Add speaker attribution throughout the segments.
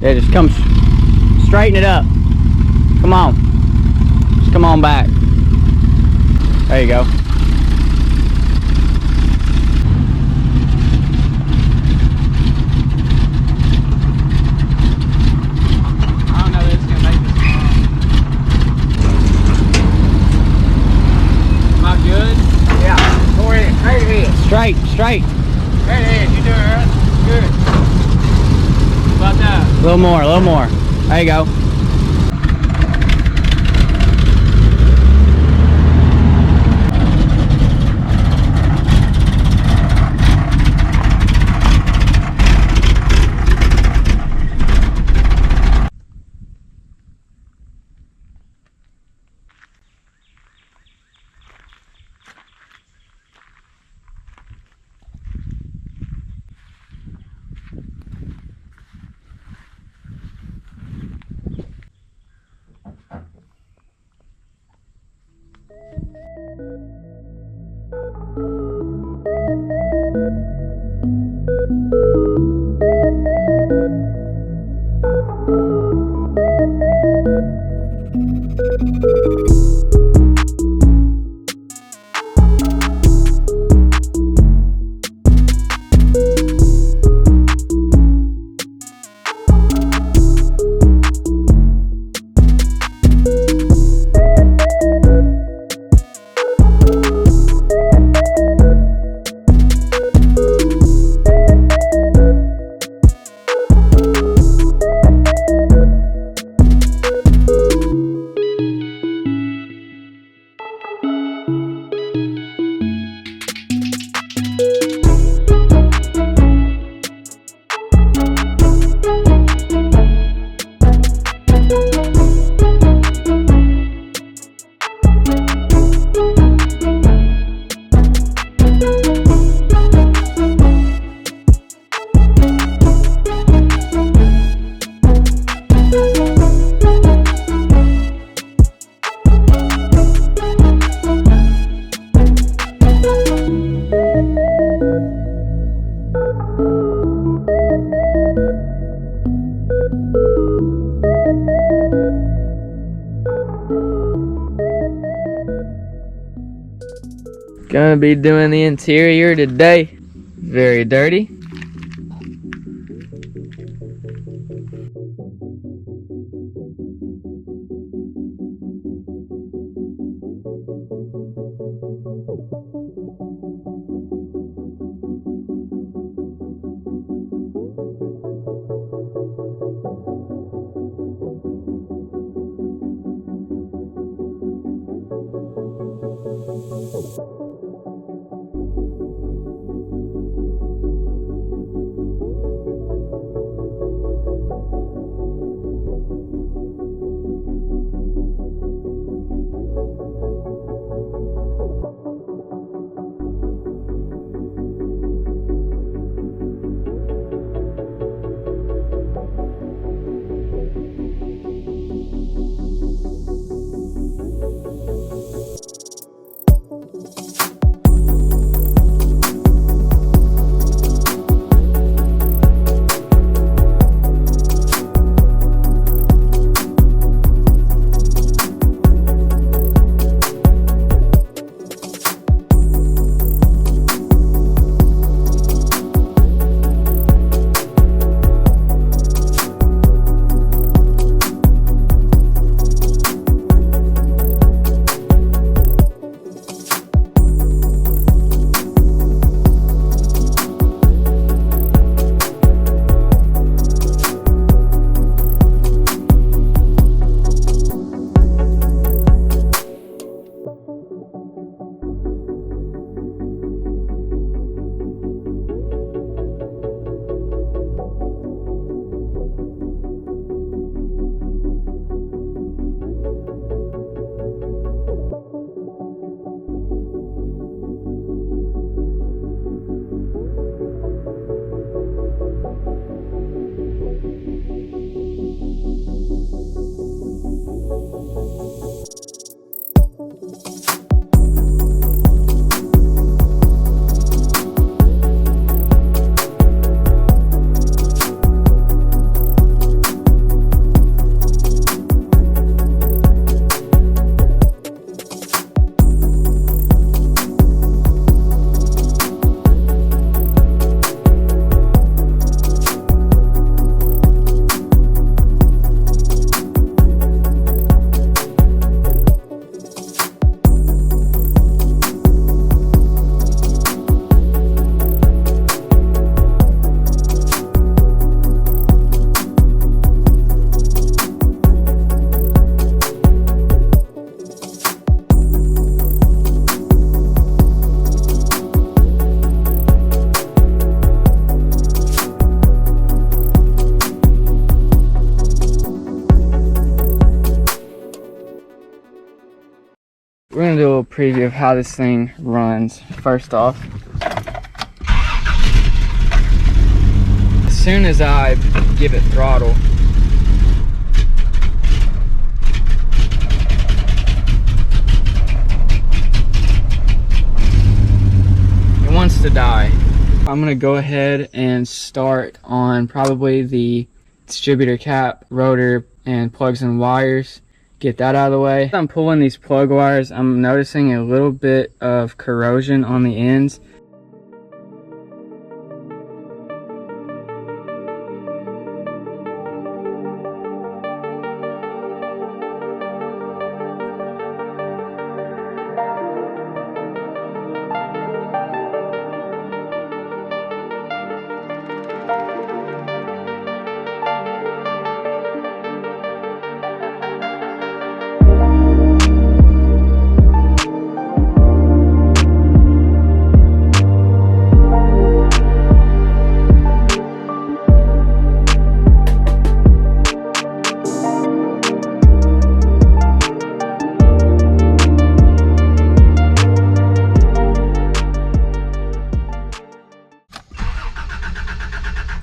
Speaker 1: Yeah, just come straighten it up. Come on. Just come on back. There you go.
Speaker 2: I don't know if it's gonna make this long. Am I good?
Speaker 1: Yeah.
Speaker 2: Go ahead, straight ahead.
Speaker 1: Straight.
Speaker 2: Straight ahead, you doing alright? Good. About that.
Speaker 1: A little more. There you go.
Speaker 2: Gonna be doing the interior today. Very dirty.
Speaker 3: we're gonna do a little preview of how this thing runs. First off, as soon as I give it throttle, it wants to die. I'm gonna go ahead and start on probably the distributor cap, rotor, and plugs and wires. Get that out of the way. As I'm pulling these plug wires, I'm noticing a little bit of corrosion on the ends.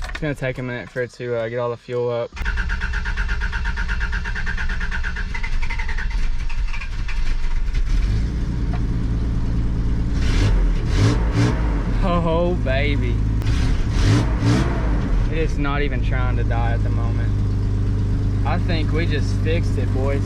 Speaker 3: It's gonna take a minute for it to get all the fuel up. Oh baby, it is not even trying to die at the moment. I think we just fixed it, boys.